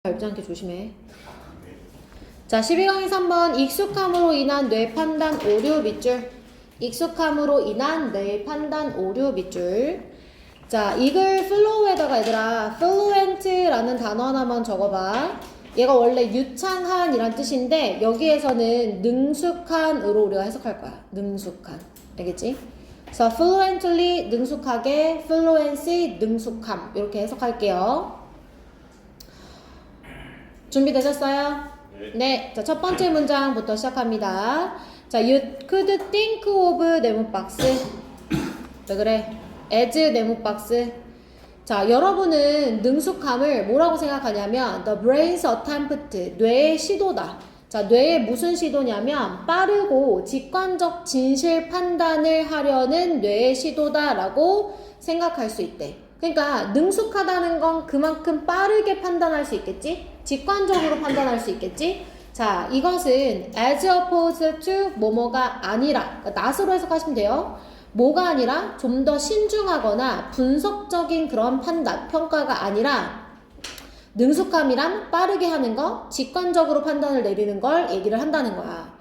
밟지 않게 조심해. 자, 12강의 3번 익숙함으로 인한 뇌 판단 오류 밑줄. 익숙함으로 인한 뇌 판단 오류 밑줄. 자, 이글 flow에다가 얘들아 fluent라는 단어 하나만 적어봐. 얘가 원래 유창한이란 뜻인데 여기에서는 능숙한으로 우리가 해석할 거야. 능숙한. 알겠지? 그래서 fluently 능숙하게, fluency 능숙함 이렇게 해석할게요. 준비되셨어요? 네. 자, 첫 번째 문장부터 시작합니다. 자, you could think of 네모박스. 왜 그래? as 네모박스. 자, 여러분은 능숙함을 뭐라고 생각하냐면 the brain's attempt, 뇌의 시도다. 자, 뇌의 무슨 시도냐면 빠르고 직관적 진실 판단을 하려는 뇌의 시도다라고 생각할 수 있대. 그러니까 능숙하다는 건 그만큼 빠르게 판단할 수 있겠지? 직관적으로 판단할 수 있겠지? 자, 이것은 as opposed to 뭐뭐가 아니라, 그러니까 not으로 해석하시면 돼요. 뭐가 아니라 좀 더 신중하거나 분석적인 그런 판단, 평가가 아니라 능숙함이란 빠르게 하는 거, 직관적으로 판단을 내리는 걸 얘기를 한다는 거야.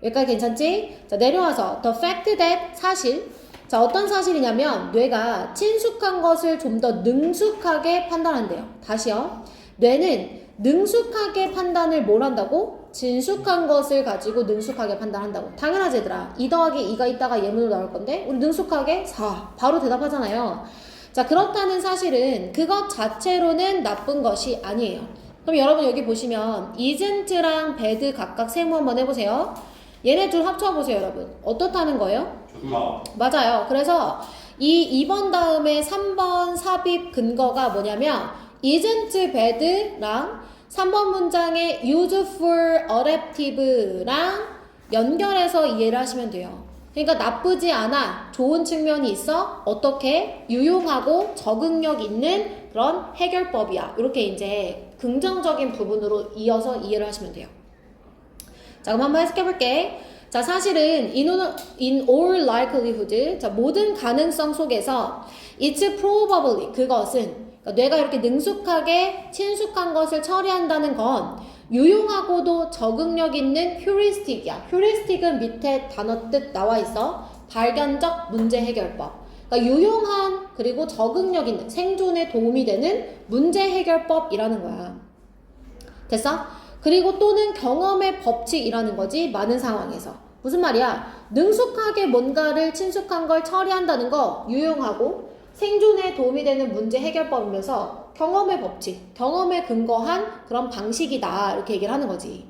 여기까지 괜찮지? 자, 내려와서 the fact that 사실. 자, 어떤 사실이냐면 뇌가 친숙한 것을 좀 더 능숙하게 판단한대요. 다시요. 뇌는 능숙하게 판단을 뭘 한다고? 진숙한 것을 가지고 능숙하게 판단한다고. 당연하지 얘들아. 2 더하기 2가 있다가 예문으로 나올 건데 우리 능숙하게 4. 바로 대답하잖아요. 자, 그렇다는 사실은 그것 자체로는 나쁜 것이 아니에요. 그럼 여러분 여기 보시면 isn't랑 bad 각각 세모 한번 해보세요. 얘네 둘 합쳐보세요 여러분. 어떻다는 거예요? 좋다. 맞아요. 그래서 이 2번 다음에 3번 삽입 근거가 뭐냐면 isn't bad랑 3번 문장의 useful adaptive랑 연결해서 이해를 하시면 돼요. 그러니까 나쁘지 않아, 좋은 측면이 있어, 어떻게 유용하고 적응력 있는 그런 해결법이야. 이렇게 이제 긍정적인 부분으로 이어서 이해를 하시면 돼요. 자, 그럼 한번 해석해볼게. 자, 사실은 in all likelihood, 자, 모든 가능성 속에서 it's probably, 그것은 그러니까 뇌가 이렇게 능숙하게 친숙한 것을 처리한다는 건 유용하고도 적응력 있는 휴리스틱이야. 휴리스틱은 밑에 단어 뜻 나와 있어. 발견적 문제 해결법. 그러니까 유용한 그리고 적응력 있는 생존에 도움이 되는 문제 해결법이라는 거야. 됐어? 그리고 또는 경험의 법칙이라는 거지. 많은 상황에서. 무슨 말이야? 능숙하게 뭔가를 친숙한 걸 처리한다는 거 유용하고 생존에 도움이 되는 문제 해결법이면서 경험의 법칙, 경험에 근거한 그런 방식이다. 이렇게 얘기를 하는 거지.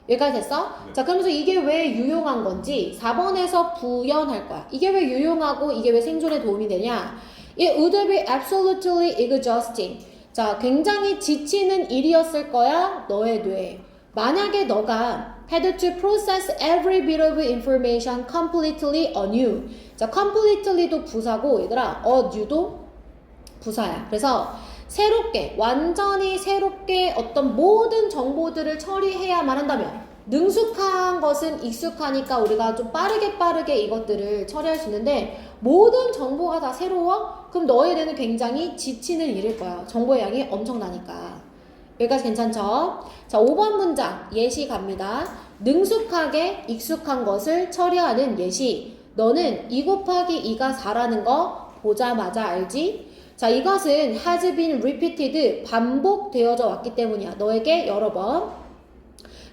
여기까지 됐어? 네. 자, 그러면서 이게 왜 유용한 건지 4번에서 부연할 거야. 이게 왜 유용하고 이게 왜 생존에 도움이 되냐? It would be absolutely exhausting. 자, 굉장히 지치는 일이었을 거야. 너의 뇌. 만약에 너가 had to process every bit of information completely anew. 자, completely도 부사고 얘들아, anew도 부사야. 그래서 새롭게, 완전히 새롭게 어떤 모든 정보들을 처리해야만 한다면 능숙한 것은 익숙하니까 우리가 좀 빠르게 이것들을 처리할 수 있는데 모든 정보가 다 새로워? 그럼 너의 뇌는 굉장히 지치는 일일 거야. 정보의 양이 엄청나니까. 여기까지 괜찮죠? 자, 5번 문장 예시 갑니다. 능숙하게 익숙한 것을 처리하는 예시. 너는 2 곱하기 2가 4라는 거 보자마자 알지? 자, 이것은 has been repeated, 반복되어져 왔기 때문이야. 너에게 여러 번.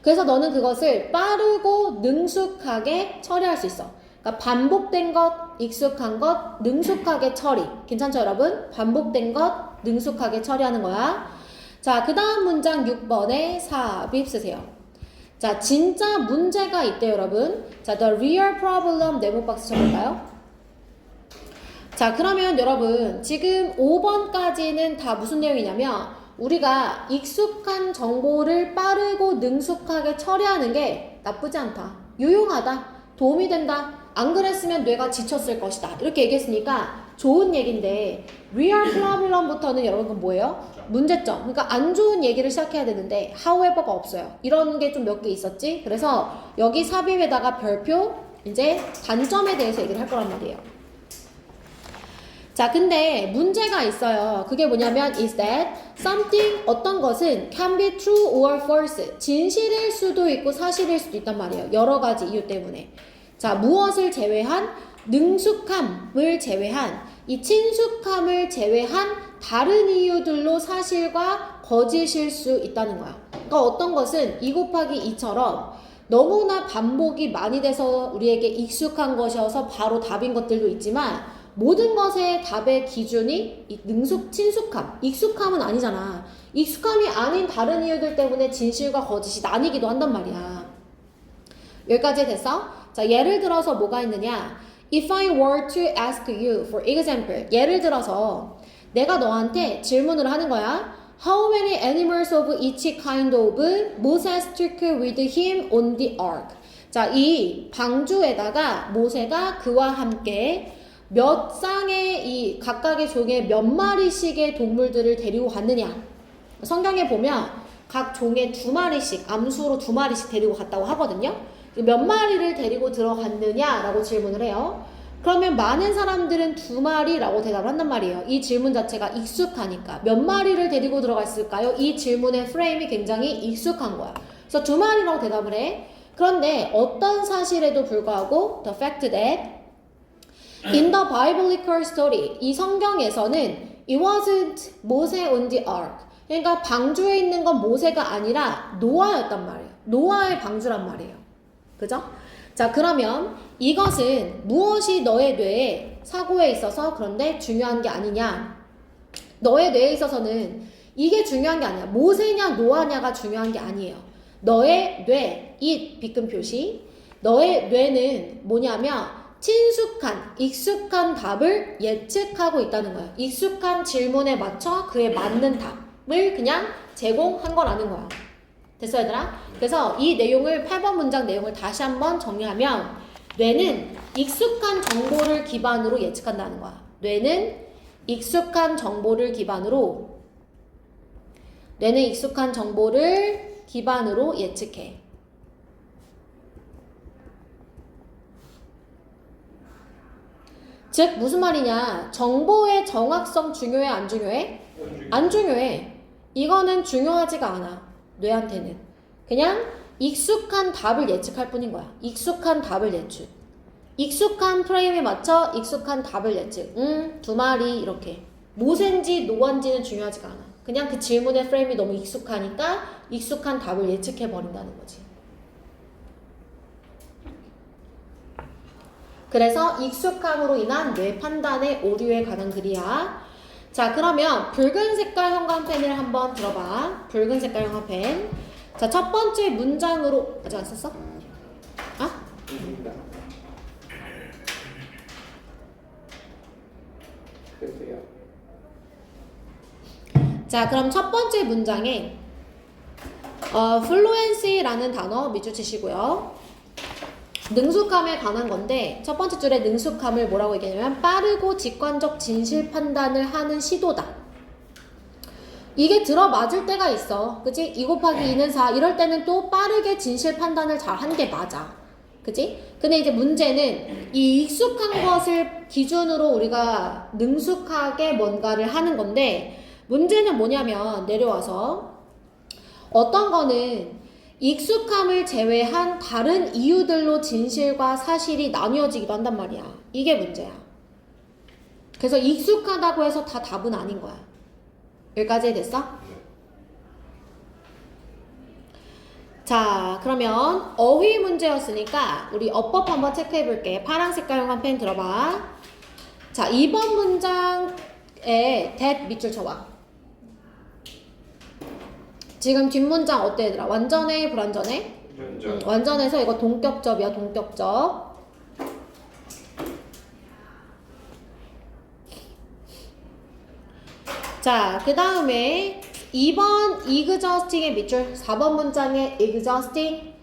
그래서 너는 그것을 빠르고 능숙하게 처리할 수 있어. 그러니까 반복된 것, 익숙한 것, 능숙하게 처리. 괜찮죠 여러분? 반복된 것, 능숙하게 처리하는 거야. 자, 그 다음 문장 6번에 삽입 쓰세요. 자, 진짜 문제가 있대요 여러분. 자, the real problem 네모박스 쳐볼까요? 자, 그러면 여러분 지금 5번까지는 다 무슨 내용이냐면 우리가 익숙한 정보를 빠르고 능숙하게 처리하는 게 나쁘지 않다, 유용하다, 도움이 된다, 안 그랬으면 뇌가 지쳤을 것이다 이렇게 얘기했으니까 좋은 얘기인데 real problem부터는 여러분 그건 뭐예요? 문제점. 그러니까 안 좋은 얘기를 시작해야 되는데 however가 없어요. 이런 게 좀 몇 개 있었지. 그래서 여기 삽입에다가 별표 이제 단점에 대해서 얘기를 할 거란 말이에요. 자, 근데 문제가 있어요. 그게 뭐냐면 is that something 어떤 것은 can be true or false. 진실일 수도 있고 사실일 수도 있단 말이에요. 여러 가지 이유 때문에. 자, 무엇을 제외한 능숙함을 제외한 이 친숙함을 제외한 다른 이유들로 사실과 거짓일 수 있다는 거야. 그러니까 어떤 것은 2 곱하기 2처럼 너무나 반복이 많이 돼서 우리에게 익숙한 것이어서 바로 답인 것들도 있지만 모든 것의 답의 기준이 이 친숙함, 익숙함은 아니잖아. 익숙함이 아닌 다른 이유들 때문에 진실과 거짓이 나뉘기도 한단 말이야. 여기까지 됐어? 자, 예를 들어서 뭐가 있느냐? If I were to ask you, for example, 예를 들어서 내가 너한테 질문을 하는 거야. How many animals of each kind of Moses took with him on the ark? 자, 이 방주에다가 모세가 그와 함께 몇 쌍의 이 각각의 종의 몇 마리씩의 동물들을 데리고 갔느냐. 성경에 보면 각 종에 2마리씩, 암수로 2마리씩 데리고 갔다고 하거든요. 몇 마리를 데리고 들어갔느냐라고 질문을 해요. 그러면 많은 사람들은 2마리라고 대답을 한단 말이에요. 이 질문 자체가 익숙하니까. 몇 마리를 데리고 들어갔을까요? 이 질문의 프레임이 굉장히 익숙한 거야. 그래서 2마리라고 대답을 해. 그런데 어떤 사실에도 불구하고 the fact that in the biblical story, 이 성경에서는 it wasn't Moses on the ark. 그러니까 방주에 있는 건 모세가 아니라 노아였단 말이에요. 노아의 방주란 말이에요. 그죠? 자, 그러면 이것은 무엇이 너의 뇌에 사고에 있어서 그런데 중요한 게 아니냐? 너의 뇌에 있어서는 이게 중요한 게 아니야. 모세냐 노아냐가 중요한 게 아니에요. 너의 뇌, it 비끔 표시. 너의 뇌는 뭐냐면 친숙한, 익숙한 답을 예측하고 있다는 거예요. 익숙한 질문에 맞춰 그에 맞는 답을 그냥 제공한 거라는 거야. 됐어, 얘들아? 그래서 이 내용을 8번 문장 내용을 다시 한번 정리하면 뇌는 익숙한 정보를 기반으로 예측한다는 거야. 뇌는 익숙한 정보를 기반으로 예측해. 즉 무슨 말이냐? 정보의 정확성 중요해 안 중요해? 안 중요해. 이거는 중요하지가 않아. 뇌한테는. 그냥 익숙한 답을 예측할 뿐인 거야. 익숙한 답을 예측. 익숙한 프레임에 맞춰 익숙한 답을 예측. 2마리 이렇게. 모세인지 노아인지는 중요하지가 않아. 그냥 그 질문의 프레임이 너무 익숙하니까 익숙한 답을 예측해버린다는 거지. 그래서 익숙함으로 인한 뇌 판단의 오류에 관한 글이야. 자, 그러면 붉은 색깔 형광펜을 한번 들어봐. 붉은 색깔 형광펜. 자, 첫 번째 문장으로 아직 안 썼어? 아? 자, 그럼 첫 번째 문장에 fluency라는 단어 밑줄 치시고요. 능숙함에 관한 건데 첫 번째 줄에 능숙함을 뭐라고 얘기하냐면 빠르고 직관적 진실 판단을 하는 시도다. 이게 들어맞을 때가 있어. 그치? 2 곱하기 2는 4 이럴 때는 또 빠르게 진실 판단을 잘 한 게 맞아. 그치? 근데 이제 문제는 이 익숙한 것을 기준으로 우리가 능숙하게 뭔가를 하는 건데 문제는 뭐냐면 내려와서 어떤 거는 익숙함을 제외한 다른 이유들로 진실과 사실이 나뉘어지기도 한단 말이야. 이게 문제야. 그래서 익숙하다고 해서 다 답은 아닌 거야. 여기까지 됐어? 자, 그러면 어휘 문제였으니까 우리 어법 한번 체크해 볼게. 파란 색깔 형광펜 들어봐. 자, 2번 문장에 that 밑줄 쳐봐. 지금 뒷문장 어때 얘들아? 완전해? 불완전해? 완전해서 이거 동격접이야. 동격접. 자, 그 다음에 2번 exhausting의 밑줄 4번 문장의 exhausting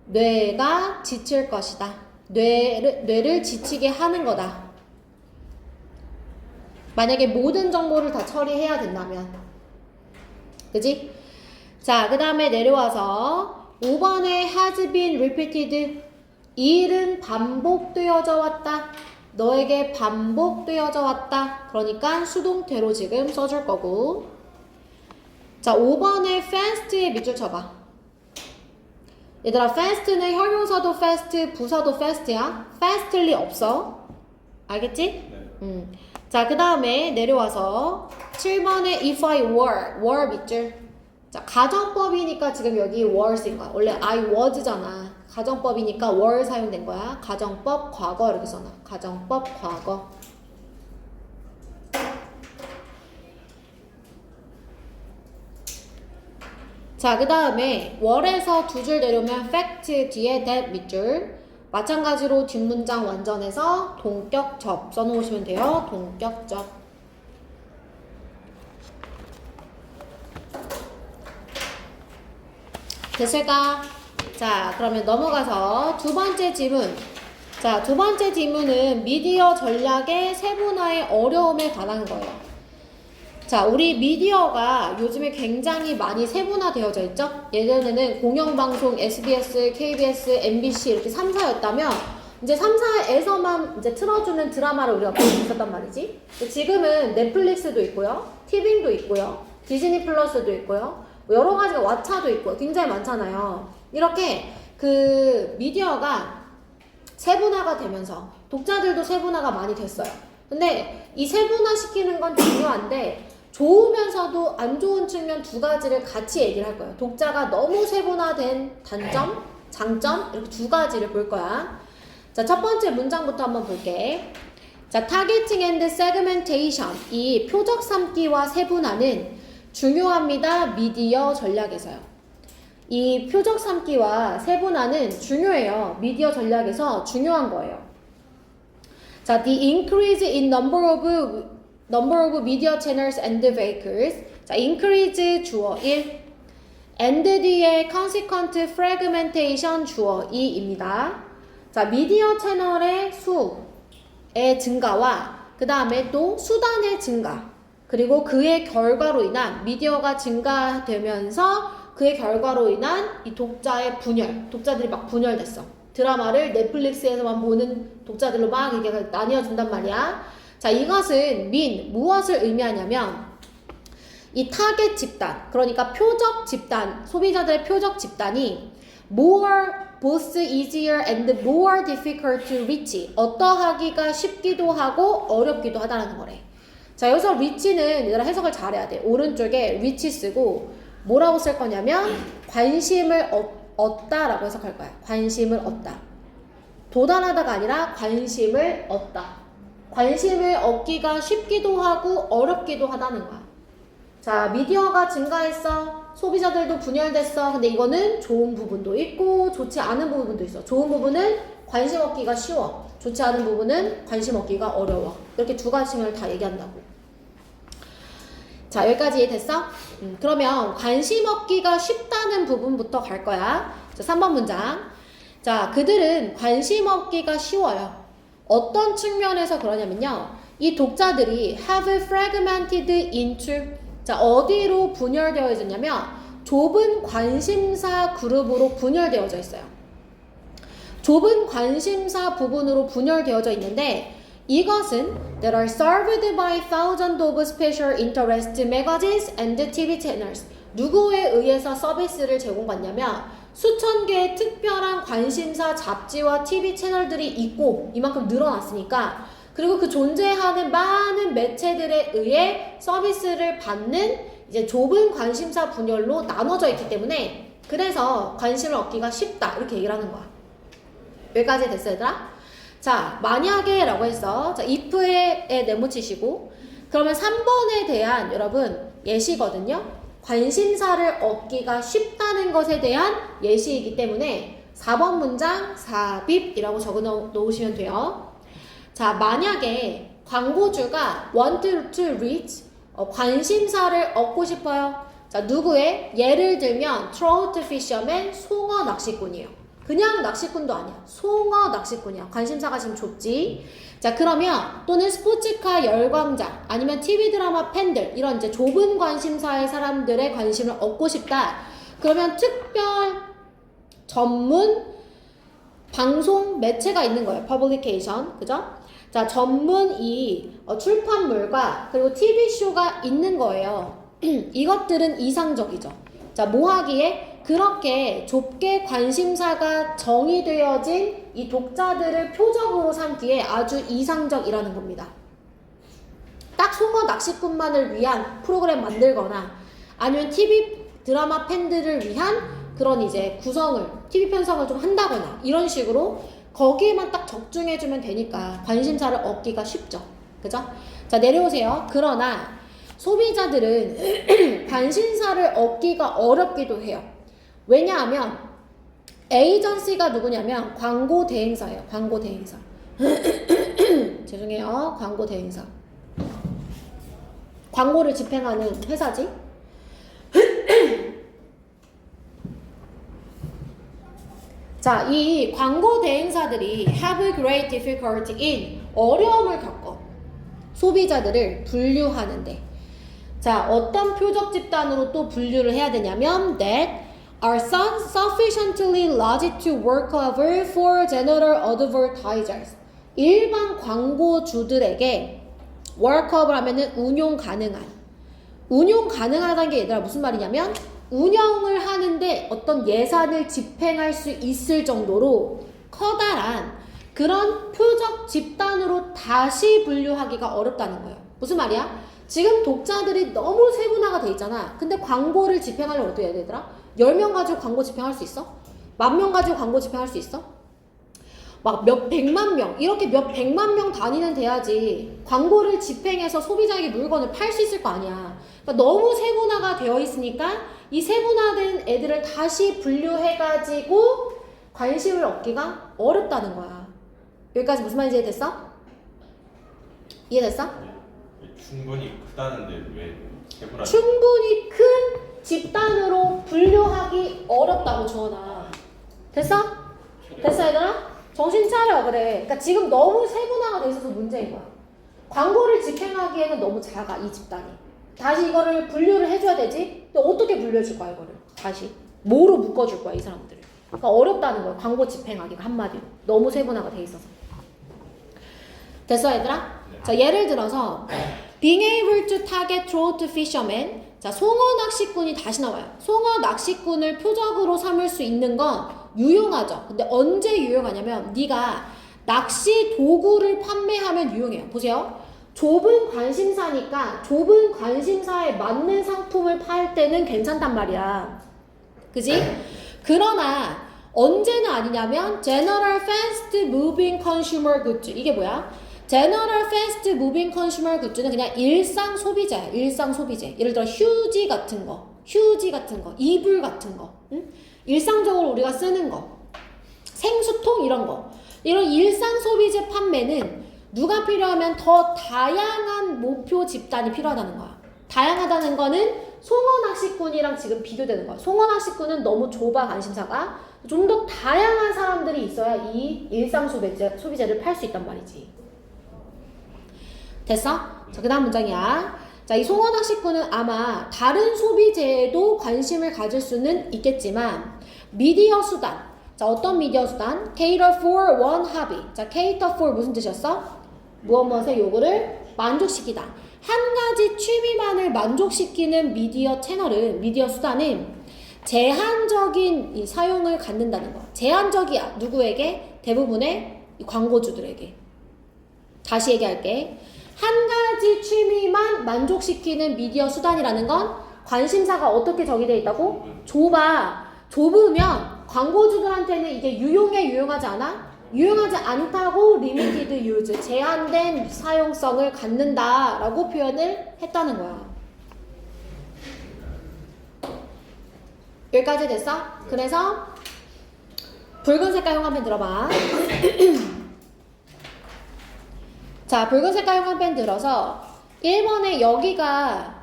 뇌가 지칠 것이다. 뇌를 지치게 하는 거다. 만약에 모든 정보를 다 처리해야 된다면. 그지? 자, 그 다음에 내려와서 5번에 has been repeated 이 일은 반복되어져 왔다. 너에게 반복되어져 왔다. 그러니까 수동태로 지금 써줄 거고. 자, 5번에 fast에 밑줄 쳐봐. 얘들아, fast는 형용사도 fast, 부사도 fast야. fastly 없어. 알겠지? 네. 자, 그 다음에 내려와서 7번에 if I were 밑줄. 자, 가정법이니까 지금 여기 were 쓴 거야. 원래 I was잖아. 가정법이니까 were 사용된 거야. 가정법 과거 이렇게 써놔. 가정법 과거. 자, 그 다음에 were에서 두 줄 내려오면 fact 뒤에 that 밑줄. 마찬가지로 뒷문장 완전해서 동격접 써놓으시면 돼요. 동격접. 됐을까? 자, 그러면 넘어가서 두 번째 지문. 자, 두 번째 지문은 미디어 전략의 세분화의 어려움에 관한 거예요. 자, 우리 미디어가 요즘에 굉장히 많이 세분화되어져 있죠? 예전에는 공영방송, SBS, KBS, MBC 이렇게 3사였다면 이제 3사에서만 이제 틀어주는 드라마를 우리가 볼 수 있었단 말이지. 지금은 넷플릭스도 있고요. 티빙도 있고요. 디즈니 플러스도 있고요. 여러 가지가 왓챠도 있고 굉장히 많잖아요. 이렇게 그 미디어가 세분화가 되면서 독자들도 세분화가 많이 됐어요. 근데 이 세분화 시키는 건 중요한데 좋으면서도 안 좋은 측면 두 가지를 같이 얘기를 할 거예요. 독자가 너무 세분화된 단점, 장점 이렇게 두 가지를 볼 거야. 자, 첫 번째 문장부터 한번 볼게. 자, targeting and segmentation 이 표적 삼기와 세분화는 중요합니다. 미디어 전략에서요. 이 표적 삼기와 세분화는 중요해요. 미디어 전략에서 중요한 거예요. 자, the increase in number of media channels and vehicles. 자, increase 주어 1. and 뒤에 consequent fragmentation 주어 2입니다. 자, 미디어 채널의 수의 증가와 그 다음에 또 수단의 증가. 그리고 그의 결과로 인한 미디어가 증가되면서 그의 결과로 인한 이 독자의 분열, 독자들이 막 분열됐어. 드라마를 넷플릭스에서만 보는 독자들로 막 이게 나뉘어진단 말이야. 자, 이것은 무엇을 의미하냐면 이 타겟 집단, 그러니까 표적 집단, 소비자들의 표적 집단이 both easier and more difficult to reach, 어떠하기가 쉽기도 하고 어렵기도 하다는 거래. 자, 여기서 reach는 얘들아 해석을 잘해야 돼. 오른쪽에 reach 쓰고 뭐라고 쓸 거냐면 관심을 얻다라고 해석할 거야. 관심을 얻다. 도달하다가 아니라 관심을 얻다. 관심을 얻기가 쉽기도 하고 어렵기도 하다는 거야. 자, 미디어가 증가했어. 소비자들도 분열됐어. 근데 이거는 좋은 부분도 있고 좋지 않은 부분도 있어. 좋은 부분은 관심 얻기가 쉬워. 좋지 않은 부분은 관심 얻기가 어려워. 이렇게 두 가지 측면을 다 얘기한다고. 자, 여기까지 이해됐어? 그러면 관심 얻기가 쉽다는 부분부터 갈 거야. 자, 3번 문장. 자, 그들은 관심 얻기가 쉬워요. 어떤 측면에서 그러냐면요. 이 독자들이 have fragmented into, 자, 어디로 분열되어 있냐면 좁은 관심사 그룹으로 분열되어져 있어요. 좁은 관심사 부분으로 분열되어져 있는데 이것은 that are served by thousands of special interest magazines and TV channels. 누구에 의해서 서비스를 제공받냐면 수천 개의 특별한 관심사 잡지와 TV 채널들이 있고 이만큼 늘어났으니까, 그리고 그 존재하는 많은 매체들에 의해 서비스를 받는 이제 좁은 관심사 분열로 나눠져 있기 때문에 그래서 관심을 얻기가 쉽다 이렇게 얘기를 하는 거야. 여기까지 됐어 얘들아? 자, 만약에 라고 해서 자, if에 네모치시고 그러면 3번에 대한 여러분 예시거든요. 관심사를 얻기가 쉽다는 것에 대한 예시이기 때문에 4번 문장 삽입이라고 적어 놓으시면 돼요. 자, 만약에 광고주가 want to reach 관심사를 얻고 싶어요. 자, 누구의? 예를 들면 트로트 피셔맨 송어 낚시꾼이에요. 그냥 낚시꾼도 아니야. 송어 낚시꾼이야. 관심사가 지금 좁지. 자, 그러면 또는 스포츠카 열광자 아니면 TV 드라마 팬들 이런 이제 좁은 관심사의 사람들의 관심을 얻고 싶다. 그러면 특별 전문 방송 매체가 있는 거예요. 퍼블리케이션. 그죠? 자, 전문 출판물과 그리고 TV쇼가 있는 거예요. 이것들은 이상적이죠. 자, 뭐 하기에? 그렇게 좁게 관심사가 정의되어진 이 독자들을 표적으로 삼기에 아주 이상적이라는 겁니다. 딱 송어 낚시꾼만을 위한 프로그램 만들거나 아니면 TV 드라마 팬들을 위한 그런 이제 구성을, TV 편성을 좀 한다거나 이런 식으로 거기에만 딱 적중해주면 되니까 관심사를 얻기가 쉽죠. 그죠? 자, 내려오세요. 그러나 소비자들은 관심사를 얻기가 어렵기도 해요. 왜냐하면 에이전시가 누구냐면 광고 대행사예요. 광고 대행사. 죄송해요. 광고 대행사. 광고를 집행하는 회사지. 자, 이 광고 대행사들이 have a great difficulty in 어려움을 겪어. 소비자들을 분류하는데. 자, 어떤 표적 집단으로 또 분류를 해야 되냐면 that are sufficiently large to work over for general advertisers. 일반 광고주들에게 workable 하면은 운용 가능하다는 게 얘들아 무슨 말이냐면 운영을 하는데 어떤 예산을 집행할 수 있을 정도로 커다란 그런 표적 집단으로 다시 분류하기가 어렵다는 거예요. 무슨 말이야? 지금 독자들이 너무 세분화가 돼 있잖아. 근데 광고를 집행하려면 어떻게 해야 되더라? 10명 가지고 광고 집행할 수 있어? 10,000명 가지고 광고 집행할 수 있어? 막 몇 백만 명, 이렇게 몇 백만 명 단위는 돼야지 광고를 집행해서 소비자에게 물건을 팔 수 있을 거 아니야. 그러니까 너무 세분화가 되어 있으니까 이 세분화된 애들을 다시 분류해가지고 관심을 얻기가 어렵다는 거야. 여기까지 무슨 말인지 이해됐어? 이해됐어? 충분히 크다는데 왜 세분화? 충분히 큰 집단으로 분류하기 어렵다고 주원아. 됐어? 됐어 얘들아? 정신 차려 그래. 그러니까 지금 너무 세분화가 돼 있어서 문제인 거야. 광고를 집행하기에는 너무 작아 이 집단이. 다시 이거를 분류를 해줘야 되지? 근데 어떻게 분류해줄 거야 이거를? 다시 뭐로 묶어줄 거야 이 사람들을? 그러니까 어렵다는 거야 광고 집행하기가 한마디로. 너무 세분화가 돼 있어서. 됐어 얘들아? 자, 예를 들어서 being able to target trout fishermen. 자, 송어 낚시꾼이 다시 나와요. 송어 낚시꾼을 표적으로 삼을 수 있는 건 유용하죠. 근데 언제 유용하냐면 네가 낚시 도구를 판매하면 유용해요. 보세요. 좁은 관심사니까 좁은 관심사에 맞는 상품을 팔 때는 괜찮단 말이야. 그지? 그러나 언제는 아니냐면 general fast moving consumer goods. 이게 뭐야? General Fast Moving Consumer Goods는 그냥 일상 소비자야. 일상 소비재. 예를 들어 휴지 같은 거, 이불 같은 거, 응? 일상적으로 우리가 쓰는 거, 생수통 이런 거. 이런 일상 소비재 판매는 누가 필요하면 더 다양한 목표 집단이 필요하다는 거야. 다양하다는 거는 송어 낚시꾼이랑 지금 비교되는 거야. 송어 낚시꾼은 너무 좁아 관심사가. 좀 더 다양한 사람들이 있어야 이 일상 소비재를 팔 수 있단 말이지. 됐어? 자, 그 다음 문장이야. 자, 이 송어 낚시꾼은 아마 다른 소비재에도 관심을 가질 수는 있겠지만 미디어 수단. 자, 어떤 미디어 수단? cater for one hobby. 자, cater for 무슨 뜻이었어? 무엇의 요구를 만족시키다. 한 가지 취미만을 만족시키는 미디어 채널은, 미디어 수단은 제한적인 이 사용을 갖는다는 거야. 제한적이야. 누구에게? 대부분의 이 광고주들에게. 다시 얘기할게. 한 가지 취미만 만족시키는 미디어 수단이라는 건 관심사가 어떻게 정의되어 있다고? 좁아. 좁으면 광고주들한테는 이게 유용하지 않아? 유용하지 않다고 limited use, 제한된 사용성을 갖는다라고 표현을 했다는 거야. 여기까지 됐어? 그래서 붉은 색깔 형광펜 들어봐. 자, 붉은 색깔 형광펜 들어서 1번에 여기가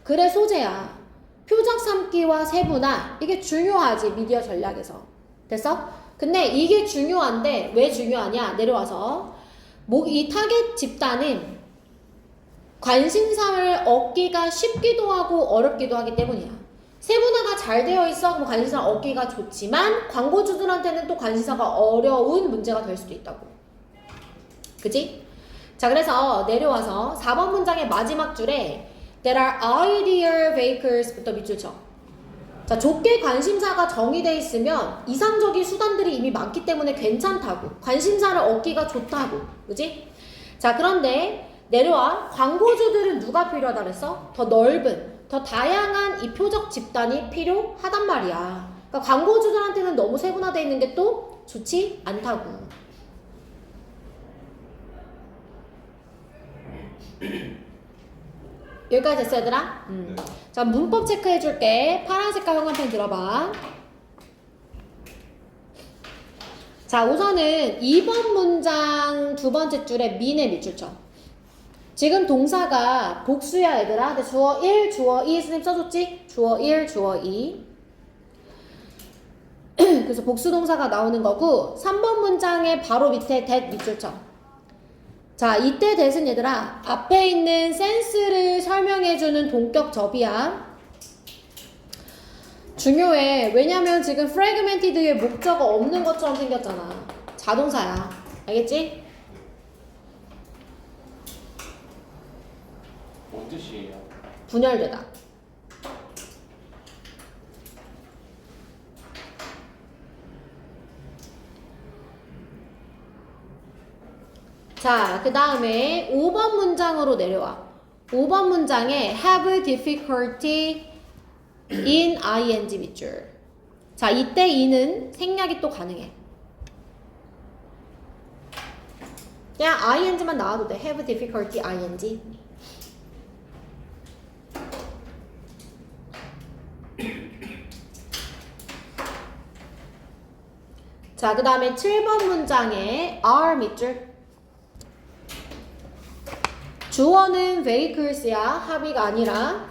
글의 소재야. 표적 삼기와 세분화. 이게 중요하지, 미디어 전략에서. 됐어? 근데 이게 중요한데 왜 중요하냐? 내려와서 이 타겟 집단은 관심사를 얻기가 쉽기도 하고 어렵기도 하기 때문이야. 세분화가 잘 되어 있어 그럼 관심사 얻기가 좋지만 광고주들한테는 또 관심사가 어려운 문제가 될 수도 있다고. 그치? 자, 그래서 내려와서 4번 문장의 마지막 줄에 There are ideal vacars부터 밑줄 쳐. 자, 좁게 관심사가 정의돼 있으면 이상적인 수단들이 이미 많기 때문에 괜찮다고. 관심사를 얻기가 좋다고. 그지? 자, 그런데 내려와. 광고주들은 누가 필요하다 그랬어? 더 넓은, 더 다양한 이 표적 집단이 필요하단 말이야. 그러니까 광고주들한테는 너무 세분화되어 있는 게 또 좋지 않다고. 여기까지 됐어, 얘들아? 네. 자, 문법 체크해 줄게. 파란 색깔 형광펜 들어봐. 자, 우선은 2번 문장 두 번째 줄에 mean에 밑줄 쳐. 지금 동사가 복수야, 얘들아. 근데 주어 1, 주어 2 선생님 써줬지? 주어 1, 주어 2. 그래서 복수 동사가 나오는 거고 3번 문장의 바로 밑에 that 밑줄 쳐. 자, 이때 that은 얘들아 앞에 있는 sense를 설명해주는 동격 접이야. 중요해. 왜냐면 지금 fragmented의 목적어 없는 것처럼 생겼잖아. 자동사야. 알겠지? 뭔 뜻이에요? 분열되다. 자, 그 다음에 5번 문장으로 내려와. 5번 문장에 have difficulty in ing 밑줄. 자, 이때 이는 생략이 또 가능해. 그냥 ing만 나와도 돼. have difficulty ing. 자, 그 다음에 7번 문장에 are 밑줄. 주어는 vehicles야. 합의가 아니라.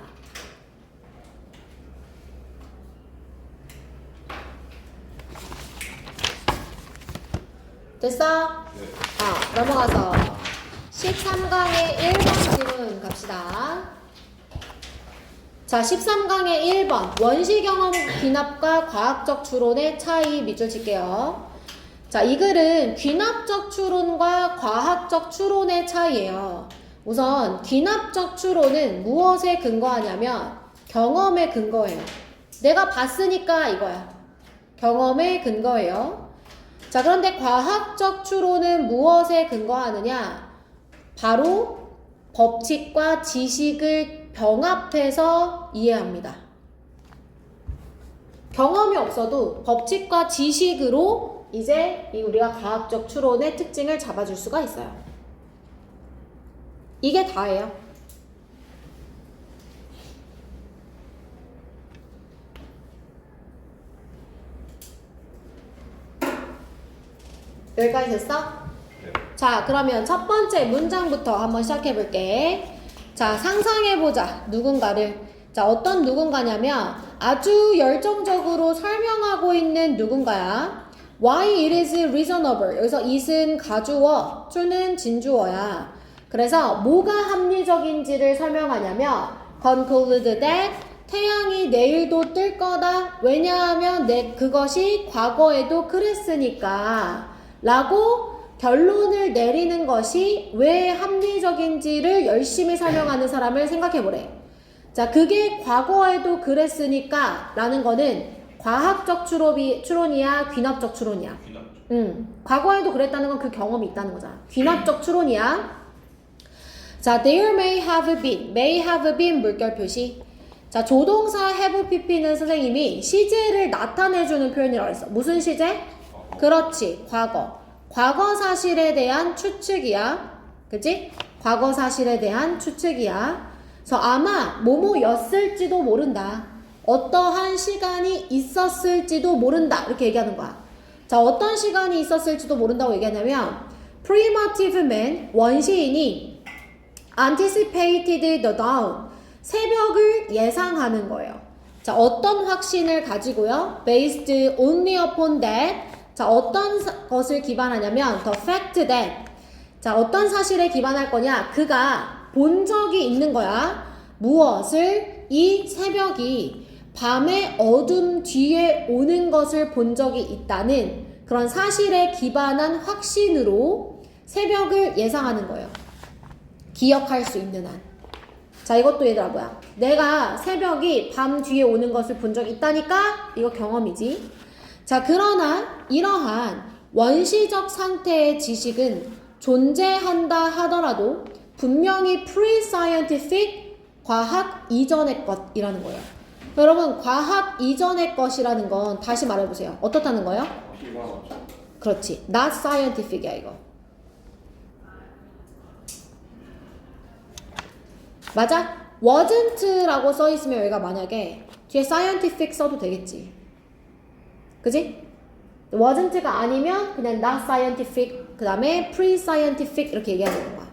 됐어? 네. 넘어가서 13강의 1번 질문 갑시다. 자, 13강의 1번 원시 경험 귀납과 과학적 추론의 차이 밑줄 칠게요. 자, 이 글은 귀납적 추론과 과학적 추론의 차이예요. 우선 귀납적 추론은 무엇에 근거하냐면 경험에 근거해요. 내가 봤으니까 이거야. 경험에 근거해요. 자, 그런데 과학적 추론은 무엇에 근거하느냐? 바로 법칙과 지식을 병합해서 이해합니다. 경험이 없어도 법칙과 지식으로 이제 우리가 과학적 추론의 특징을 잡아줄 수가 있어요. 이게 다예요. 여기까지 됐어? 네. 자, 그러면 첫 번째 문장부터 한번 시작해 볼게. 자, 상상해보자. 누군가를. 자, 어떤 누군가냐면 아주 열정적으로 설명하고 있는 누군가야. Why it is reasonable. 여기서 it은 가주어, to는 진주어야. 그래서 뭐가 합리적인지를 설명하냐면 conclude that 태양이 내일도 뜰 거다. 왜냐하면 그것이 과거에도 그랬으니까 라고 결론을 내리는 것이 왜 합리적인지를 열심히 설명하는 사람을 생각해보래. 자, 그게 과거에도 그랬으니까 라는 거는 과학적 추론이야, 귀납적 추론이야? 귀납죠. 과거에도 그랬다는 건 그 경험이 있다는 거잖아. 귀납적 추론이야. 자, there may have been 물결 표시. 자, 조동사 have pp는 선생님이 시제를 나타내주는 표현이라고 했어. 무슨 시제? 그렇지, 과거. 과거 사실에 대한 추측이야. 그치? 과거 사실에 대한 추측이야. 그래서 아마 뭐뭐였을지도 모른다. 어떠한 시간이 있었을지도 모른다. 이렇게 얘기하는 거야. 자, 어떤 시간이 있었을지도 모른다고 얘기하냐면 primitive man, 원시인이 anticipated the dawn, 새벽을 예상하는 거예요. 자, 어떤 확신을 가지고요? based only upon that. 자, 어떤 것을 기반하냐면 the fact that. 자, 어떤 사실에 기반할 거냐? 그가 본 적이 있는 거야. 무엇을? 이 새벽이 밤의 어둠 뒤에 오는 것을 본 적이 있다는 그런 사실에 기반한 확신으로 새벽을 예상하는 거예요. 기억할 수 있는 한. 자, 이것도 얘들아 뭐야? 내가 새벽이 밤 뒤에 오는 것을 본 적 있다니까? 이거 경험이지. 자, 그러나 이러한 원시적 상태의 지식은 존재한다 하더라도 분명히 pre-scientific, 과학 이전의 것이라는 거예요. 여러분, 과학 이전의 것이라는 건 다시 말해보세요. 어떻다는 거예요? 비관하죠. 그렇지. not scientific이야 이거. 맞아? wasn't라고 써있으면 여기가 만약에 뒤에 scientific 써도 되겠지. 그지? wasn't가 아니면 그냥 not scientific 그 다음에 pre-scientific 이렇게 얘기해야 되는 거야.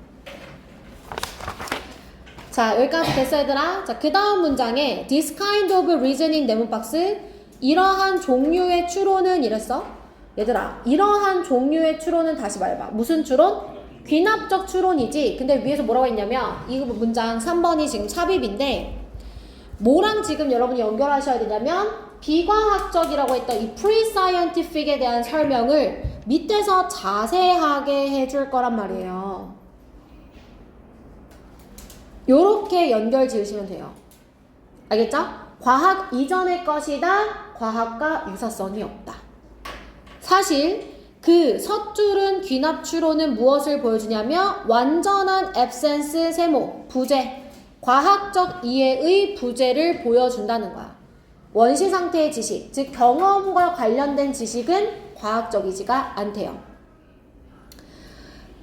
자, 여기까지 됐어 얘들아. 자, 그 다음 문장에 this kind of reasoning 네모 박스 이러한 종류의 추론은 이랬어. 얘들아, 이러한 종류의 추론은 다시 말해봐. 무슨 추론? 귀납적 추론이지. 근데 위에서 뭐라고 했냐면 이 문장 3번이 지금 삽입인데 뭐랑 지금 여러분이 연결하셔야 되냐면 비과학적이라고 했던 이 pre-scientific에 대한 설명을 밑에서 자세하게 해줄 거란 말이에요. 요렇게 연결 지으시면 돼요. 알겠죠? 과학 이전의 것이다. 과학과 유사성이 없다. 사실 그 섣줄은 귀납 추론은 무엇을 보여주냐면 완전한 absence 세모, 부재, 과학적 이해의 부재를 보여준다는 거야. 원시 상태의 지식, 즉 경험과 관련된 지식은 과학적이지가 않대요.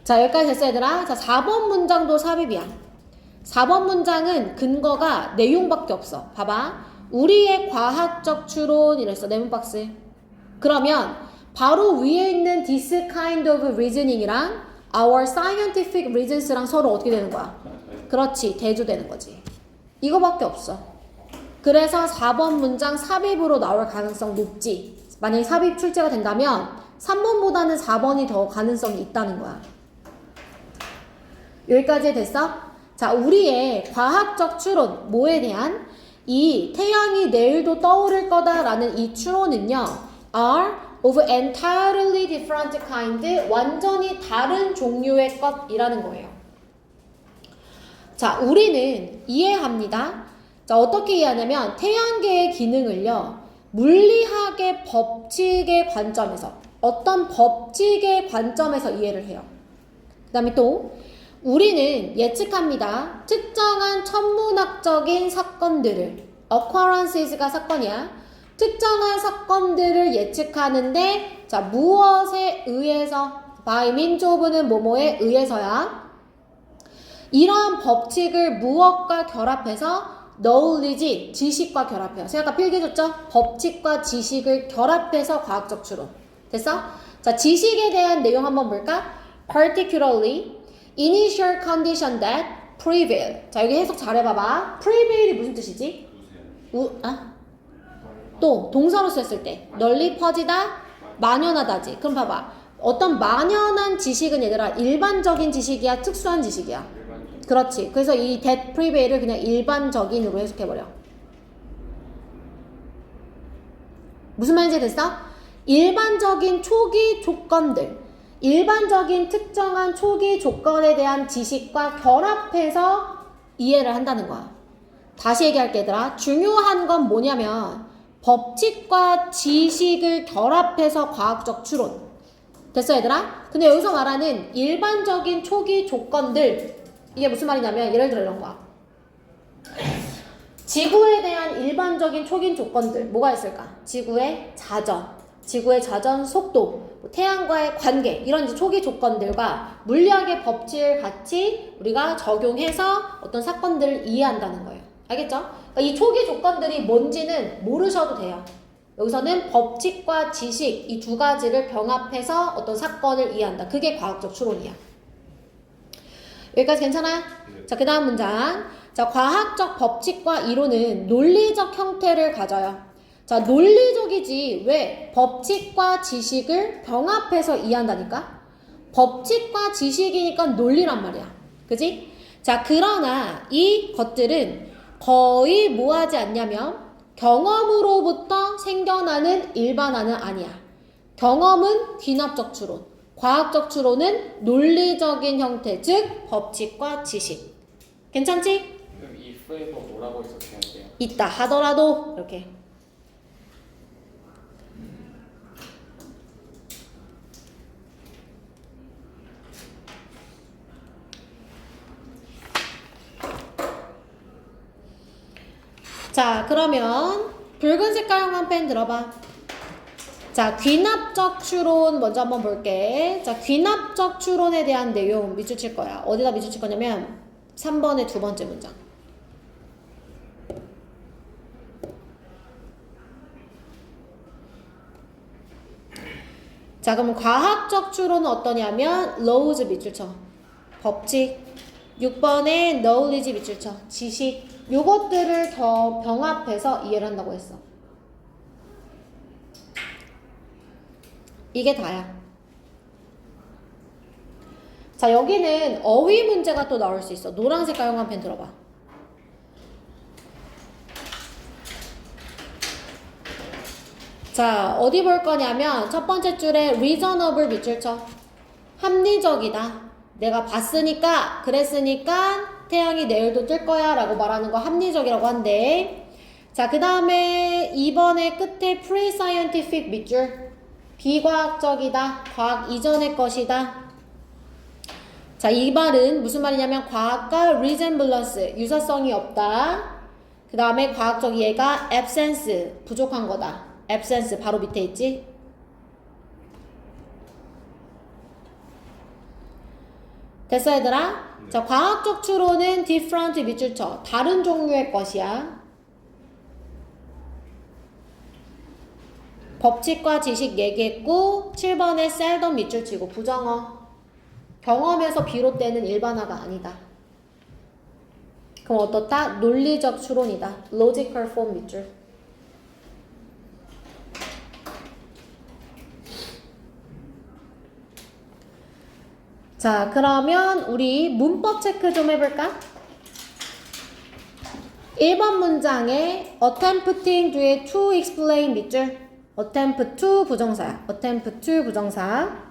자, 여기까지 됐어 얘들아. 자, 4번 문장도 삽입이야. 4번 문장은 근거가 내용밖에 없어. 봐봐. 우리의 과학적 추론 이랬어. 네모박스. 그러면 바로 위에 있는 this kind of reasoning이랑 our scientific reasons랑 서로 어떻게 되는 거야? 그렇지. 대조되는 거지. 이거밖에 없어. 그래서 4번 문장 삽입으로 나올 가능성 높지. 만약에 삽입 출제가 된다면 3번보다는 4번이 더 가능성이 있다는 거야. 여기까지 됐어? 자, 우리의 과학적 추론, 뭐에 대한? 이 태양이 내일도 떠오를 거다라는 이 추론은요, are of entirely different kind, 완전히 다른 종류의 것이라는 거예요. 자, 우리는 이해합니다. 자, 어떻게 이해하냐면 태양계의 기능을요, 물리학의 법칙의 관점에서, 어떤 법칙의 관점에서 이해를 해요. 그 다음에 또 우리는 예측합니다. 특정한 천문학적인 사건들을, occurrences가 사건이야. 특정한 사건들을 예측하는데, 자, 무엇에 의해서? by means of는 뭐뭐에 의해서야. 이러한 법칙을 무엇과 결합해서? knowledge, 지식과 결합해요. 제가 아까 필기해줬죠? 법칙과 지식을 결합해서 과학적 추론. 됐어? 자, 지식에 대한 내용 한번 볼까? particularly initial condition that prevail. 자, 여기 해석 잘해봐봐. prevail이 무슨 뜻이지? 또 동사로 썼을 때 널리 퍼지다, 만연하다지. 그럼 봐봐. 어떤 만연한 지식은 얘들아 일반적인 지식이야, 특수한 지식이야? 그렇지. 그래서 이 that prevail을 그냥 일반적인으로 해석해버려. 무슨 말인지 됐어? 일반적인 초기 조건들, 일반적인 특정한 초기 조건에 대한 지식과 결합해서 이해를 한다는 거야. 다시 얘기할게 얘들아. 중요한 건 뭐냐면 법칙과 지식을 결합해서 과학적 추론. 됐어 얘들아? 근데 여기서 말하는 일반적인 초기 조건들, 이게 무슨 말이냐면 예를 들어 이런 거야. 지구에 대한 일반적인 초기 조건들 뭐가 있을까? 지구의 자전 속도, 태양과의 관계, 이런 이제 초기 조건들과 물리학의 법칙을 같이 우리가 적용해서 어떤 사건들을 이해한다는 거예요. 알겠죠? 그러니까 이 초기 조건들이 뭔지는 모르셔도 돼요. 여기서는 법칙과 지식 이 두 가지를 병합해서 어떤 사건을 이해한다. 그게 과학적 추론이야. 여기까지 괜찮아요? 자, 그 다음 문장. 자, 과학적 법칙과 이론은 논리적 형태를 가져요. 자, 논리적이지. 왜? 법칙과 지식을 병합해서 이해한다니까? 법칙과 지식이니까 논리란 말이야. 그지? 자, 그러나 이 것들은 거의 뭐 하지 않냐면 경험으로부터 생겨나는 일반화는 아니야. 경험은 귀납적 추론. 과학적 추론은 논리적인 형태, 즉 법칙과 지식. 괜찮지? 그럼 if에서 뭐라고 해석해야 돼요? 있다 하더라도 이렇게. 자, 그러면 붉은 색깔형한 펜 들어봐. 자, 귀납적 추론 먼저 한번 볼게. 자, 귀납적 추론에 대한 내용 밑줄 칠 거야. 어디다 밑줄 칠 거냐면 3번의 두 번째 문장. 자, 그럼 과학적 추론은 어떠냐면 laws 밑줄 쳐. 법칙. 6번에 knowledge 밑줄 쳐. 지식. 요것들을 더 병합해서 이해를 한다고 했어. 이게 다야. 자, 여기는 어휘 문제가 또 나올 수 있어. 노란 색깔 형광펜 들어봐. 자, 어디 볼 거냐면 첫 번째 줄에 reasonable 밑줄 쳐. 합리적이다. 내가 봤으니까, 그랬으니까 태양이 내일도 뜰 거야 라고 말하는 거 합리적이라고 한대. 자, 그 다음에 2번의 끝에 pre-scientific 밑줄. 비과학적이다. 과학 이전의 것이다. 자, 이 말은 무슨 말이냐면 과학과 resemblance, 유사성이 없다. 그 다음에 과학적 이해가 absence, 부족한 거다. absence 바로 밑에 있지? 됐어 얘들아? 자, 과학적 추론은 different 밑줄 쳐. 다른 종류의 것이야. 법칙과 지식 얘기했고 7번에 seldom 밑줄 치고 부정어. 경험에서 비롯되는 일반화가 아니다. 그럼 어떻다? 논리적 추론이다. logical form 밑줄. 자, 그러면 우리 문법 체크 좀 해볼까? 1번 문장에 attempting 뒤에 to explain 밑줄. attempt to 부정사야. attempt to 부정사.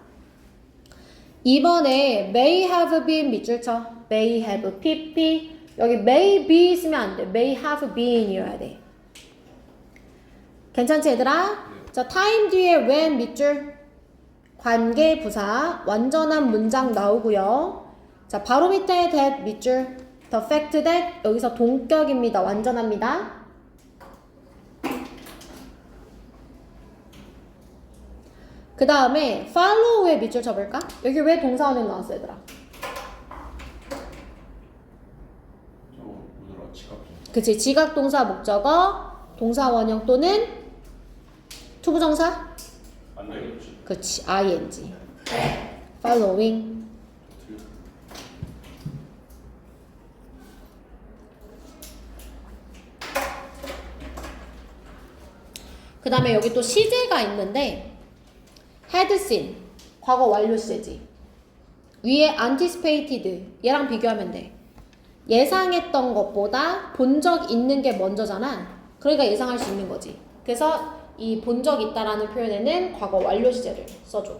2번에 may have been 밑줄 쳐. may have pp. 여기 may be 쓰면 안 돼. may have been 이어야 돼. 괜찮지 얘들아? 자, time 뒤에 when 밑줄. 관계 부사 완전한 문장 나오고요. 자, 바로 밑에 that 밑줄. the fact that 여기서 동격입니다. 완전합니다. 그 다음에 follow에 밑줄 쳐볼까? 여기 왜 동사원형 나왔어 얘들아? 그치, 지각동사 목적어 동사원형 또는 투부정사? 그치, ing. following. 그 다음에 여기 또 시제가 있는데 had seen, 과거 완료 시제지. 위에 anticipated, 얘랑 비교하면 돼. 예상했던 것보다 본 적 있는 게 먼저잖아. 그러니까 예상할 수 있는 거지. 그래서 이 본 적 있다라는 표현에는 과거 완료 시제를 써줘.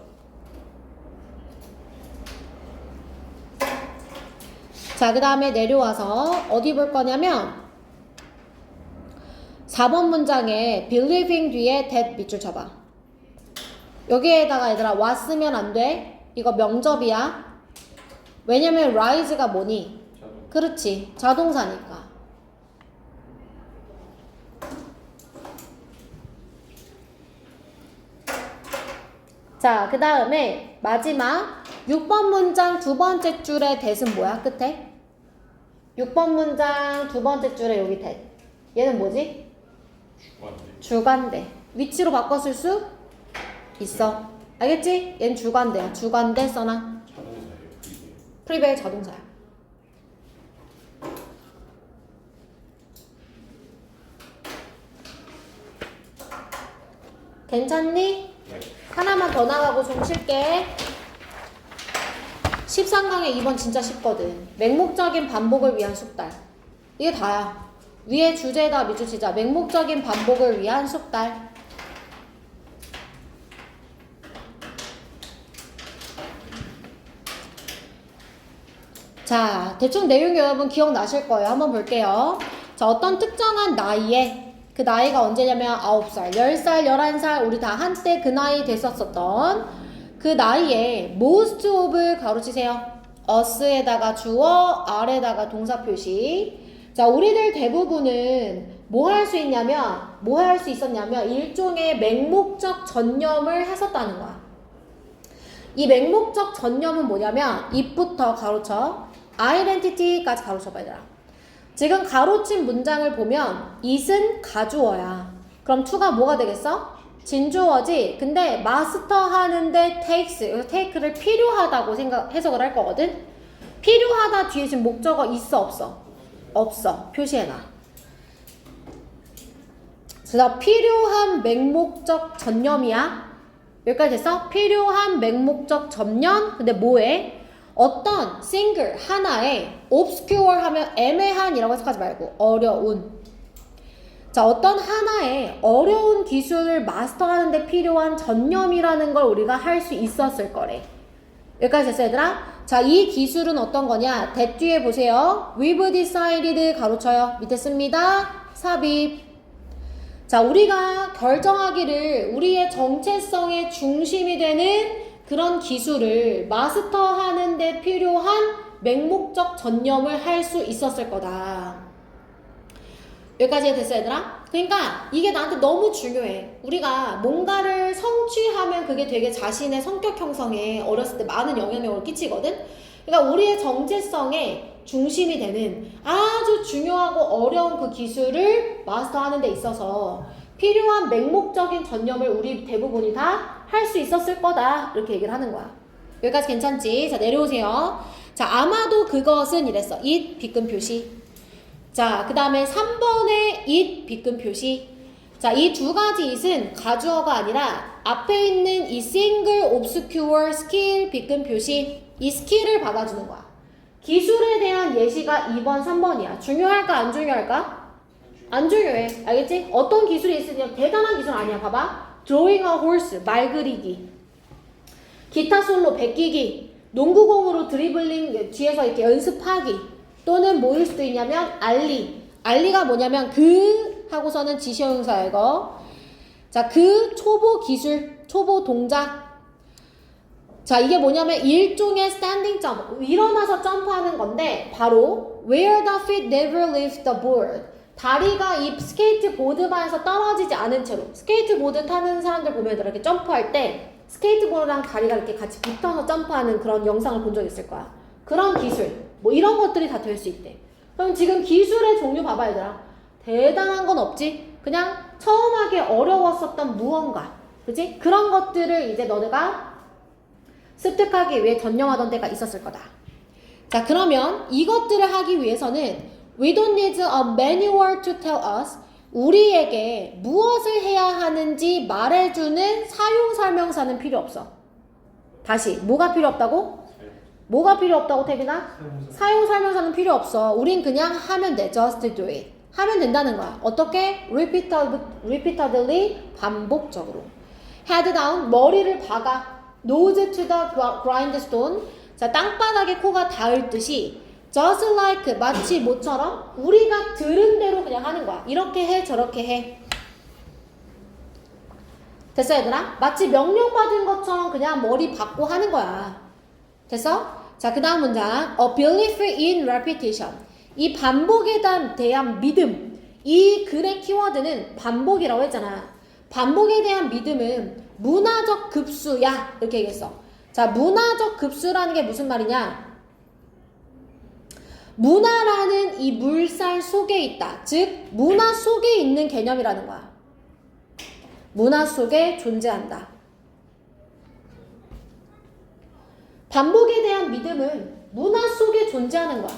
자, 그 다음에 내려와서 어디 볼 거냐면 4번 문장에 believing 뒤에 that 밑줄 쳐봐. 여기에다가 얘들아 왔으면 안 돼. 이거 명접이야. 왜냐면 rise가 뭐니? 그렇지, 자동사니까. 자, 그 다음에 마지막 6번 문장 두 번째 줄의 that은 뭐야? 끝에? 6번 문장 두 번째 줄에 여기 that. 얘는 뭐지? 주관대. 위치로 바꿔 쓸 수 있어. 알겠지? 얘는 주관대야. 주관대 써놔. 프리베일 자동사야. 괜찮니? 네. 하나만 더 나가고 좀 쉴게. 13강에 2번 진짜 쉽거든. 맹목적인 반복을 위한 숙달. 이게 다야. 위에 주제에다 밑줄 치자. 맹목적인 반복을 위한 숙달. 자, 대충 내용 여러분 기억나실 거예요. 한번 볼게요. 자, 어떤 특정한 나이에, 그 나이가 언제냐면 9살, 10살, 11살, 우리 다 한때 그 나이 됐었던 그 나이에 most of 가로치세요. us에다가 주어, are에다가 동사 표시. 자, 우리들 대부분은 뭐 할 수 있었냐면 일종의 맹목적 전념을 했었다는 거야. 이 맹목적 전념은 뭐냐면 it부터 가로쳐 identity까지 가로쳐봐 얘들아. 지금 가로친 문장을 보면 it은 가주어야. 그럼 to가 뭐가 되겠어? 진주어지. 근데 마스터 하는데 take를 필요하다고 해석을 할 거거든. 필요하다 뒤에 지금 목적어 있어 없어? 없어. 표시해놔. 그래서 필요한 맹목적 전념이야. 여기까지 됐어? 필요한 맹목적 전념. 근데 뭐해? 어떤 single 하나의 obscure 하면 애매한이라고 해석하지 말고 어려운. 자, 어떤 하나의 어려운 기술을 마스터하는 데 필요한 전념이라는 걸 우리가 할 수 있었을 거래. 여기까지 됐어 얘들아? 자, 이 기술은 어떤 거냐? that 뒤에 보세요. we've decided 가로쳐요. 밑에 씁니다. 삽입. 자, 우리가 결정하기를 우리의 정체성의 중심이 되는 그런 기술을 마스터하는 데 필요한 맹목적 전념을 할 수 있었을 거다. 여기까지 됐어 얘들아? 그러니까 이게 나한테 너무 중요해. 우리가 뭔가를 성취하면 그게 되게 자신의 성격 형성에 어렸을 때 많은 영향력을 끼치거든? 그러니까 우리의 정체성의 중심이 되는 아주 중요하고 어려운 그 기술을 마스터하는 데 있어서 필요한 맹목적인 전념을 우리 대부분이 다 할 수 있었을 거다. 이렇게 얘기를 하는 거야. 여기까지 괜찮지? 자, 내려오세요. 자, 아마도 그것은 이랬어. it, 빗금 표시. 자, 그 다음에 3번에 it, 빗금 표시. 자, 이 두 가지 it은 가주어가 아니라 앞에 있는 이 single obscure skill, 빗금 표시. 이 스킬을 받아주는 거야. 기술에 대한 예시가 2번, 3번이야. 중요할까, 안 중요할까? 안 중요해. 알겠지? 어떤 기술이 있으면 대단한 기술 아니야. 봐봐. drawing a horse, 말 그리기. 기타 솔로 베끼기. 농구공으로 드리블링 뒤에서 이렇게 연습하기. 또는 뭐일 수도 있냐면 알리. 알리가 뭐냐면 그 하고서는 지시형용사야 이거. 자, 그 초보 기술, 초보 동작. 자, 이게 뭐냐면 일종의 스탠딩 점프. 일어나서 점프하는 건데 바로 where the feet never leave the board. 다리가 이 스케이트보드바에서 떨어지지 않은 채로. 스케이트보드 타는 사람들 보면 이렇게 점프할 때 스케이트보드랑 다리가 이렇게 같이 붙어서 점프하는 그런 영상을 본 적 있을 거야. 그런 기술. 뭐 이런 것들이 다 될 수 있대. 그럼 지금 기술의 종류 봐봐 얘들아. 대단한 건 없지? 그냥 처음 하기 어려웠었던 무언가. 그치? 그런 것들을 이제 너네가 습득하기 위해 전념하던 때가 있었을 거다. 자, 그러면 이것들을 하기 위해서는 we don't need a manual to tell us. 우리에게 무엇을 해야 하는지 말해주는 사용설명서는 필요 없어. 다시, 뭐가 필요 없다고? 뭐가 필요 없다고 태빈아? 사용설명서는 필요 없어. 우린 그냥 하면 돼. just do it. 하면 된다는 거야. 어떻게? repeatedly, 반복적으로. head down, 머리를 박아. nose to the grindstone. 자, 땅바닥에 코가 닿을 듯이 just like, 마치 뭐처럼 우리가 들은 대로 그냥 하는 거야. 이렇게 해, 저렇게 해. 됐어 얘들아? 마치 명령받은 것처럼 그냥 머리 박고 하는 거야. 됐어? 자, 그 다음 문장. A belief in repetition. 이 반복에 대한 믿음. 이 글의 키워드는 반복이라고 했잖아. 반복에 대한 믿음은 문화적 급수야. 이렇게 얘기했어. 자, 문화적 급수라는 게 무슨 말이냐? 문화라는 이 물살 속에 있다. 즉, 문화 속에 있는 개념이라는 거야. 문화 속에 존재한다. 반복에 대한 믿음은 문화 속에 존재하는 거야.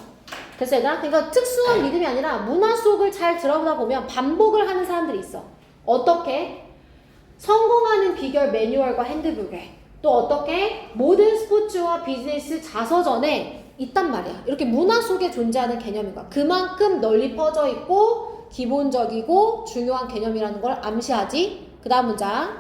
됐어, 얘들아? 그러니까 특수한 믿음이 아니라 문화 속을 잘 들어보다 보면 반복을 하는 사람들이 있어. 어떻게? 성공하는 비결 매뉴얼과 핸드북에. 또 어떻게? 모든 스포츠와 비즈니스 자서전에 있단 말이야. 이렇게 문화 속에 존재하는 개념인 거야. 그만큼 널리 퍼져 있고 기본적이고 중요한 개념이라는 걸 암시하지. 그 다음 문장.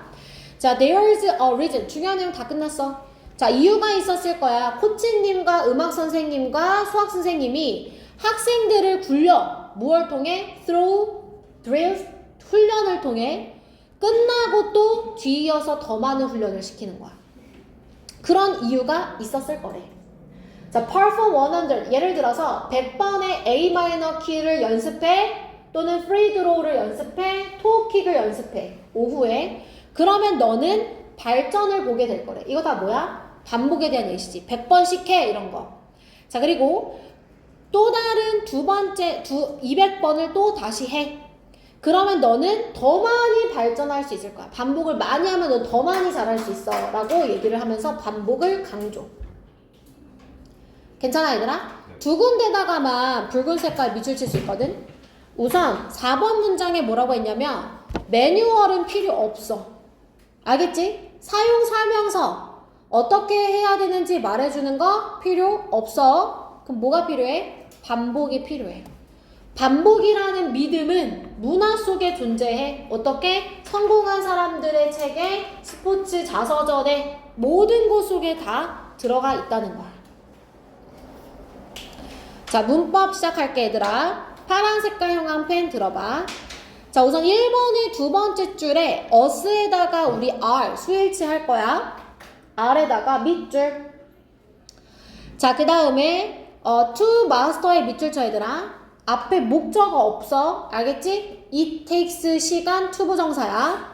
자, there is a reason. 중요한 내용 다 끝났어. 자, 이유가 있었을 거야. 코치님과 음악 선생님과 수학 선생님이 학생들을 굴려 무엇을 통해? through drills 훈련을 통해 끝나고 또 뒤이어서 더 많은 훈련을 시키는 거야. 그런 이유가 있었을 거래. 자, perform 100 예를 들어서 100번의 A 마이너 키를 연습해 또는 free throw를 연습해 토킥을 연습해 오후에 그러면 너는 발전을 보게 될 거래. 이거 다 뭐야? 반복에 대한 예시지. 100번씩 해 이런 거. 자, 그리고 또 다른 200번을 또 다시 해. 그러면 너는 더 많이 발전할 수 있을 거야. 반복을 많이 하면 너 더 많이 잘할 수 있어 라고 얘기를 하면서 반복을 강조. 괜찮아 얘들아? 두 군데다가만 붉은 색깔 밑줄 칠 수 있거든. 우선 4번 문장에 뭐라고 했냐면 매뉴얼은 필요 없어. 알겠지? 사용 설명서 어떻게 해야 되는지 말해주는 거 필요 없어. 그럼 뭐가 필요해? 반복이 필요해. 반복이라는 믿음은 문화 속에 존재해. 어떻게? 성공한 사람들의 책에 스포츠 자서전에 모든 곳 속에 다 들어가 있다는 거야. 자, 문법 시작할게 얘들아. 파란 색깔 형광 펜 들어봐. 자, 우선 1번의 두 번째 줄에 us에다가 우리 are 수일치 할 거야. r에다가 밑줄. 자, 그 다음에 to master의 밑줄 쳐 얘들아. 앞에 목적어 없어. 알겠지? it takes 시간 to 부정사야.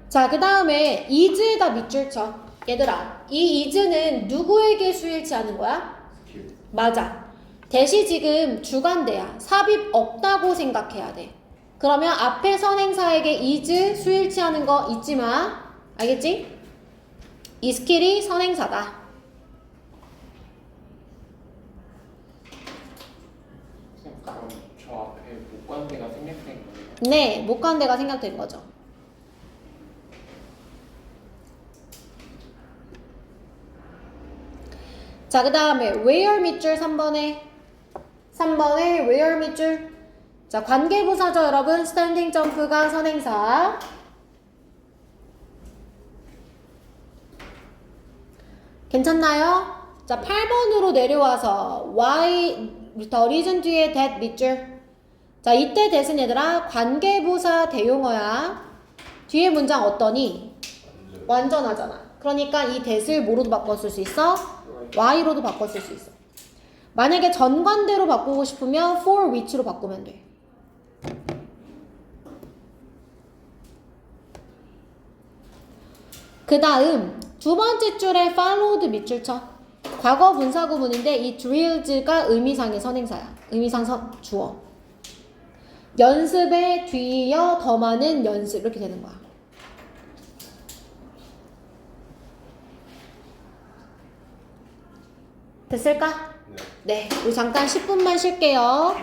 자, 그 다음에 is에다 밑줄 쳐. 얘들아, 이 is는 누구에게 수일치 하는 거야? 맞아. 대시 지금 주관대야. 삽입 없다고 생각해야 돼. 그러면 앞에 선행사에게 is 수일치 하는 거 잊지 마. 알겠지? 이 스킬이 선행사다. 그럼 저 앞에 목관대가 생략된 거예요? 네, 목관대가 생각된 거죠. 자, 그 다음에 where 밑줄 3번에 where 밑줄. 자, 관계부사죠 여러분. 스탠딩 점프가 선행사. 괜찮나요? 자, 8번으로 내려와서 why the reason 뒤에 that 밑줄. 자, 이때 that은 얘들아 관계부사 대용어야. 뒤에 문장 어떠니? 완전하잖아. 그러니까 이 that을 뭐로도 바꿨을 수 있어? why로도 바꿨을 수 있어. 만약에 전관대로 바꾸고 싶으면 for which로 바꾸면 돼. 그 다음 두 번째 줄에 followed 밑줄 쳐. 과거 분사 구문인데 이 drills가 의미상의 선행사야. 의미상 주어. 연습에 뒤이어 더 많은 연습 이렇게 되는 거야. 됐을까? 네, 우리 잠깐 10분만 쉴게요.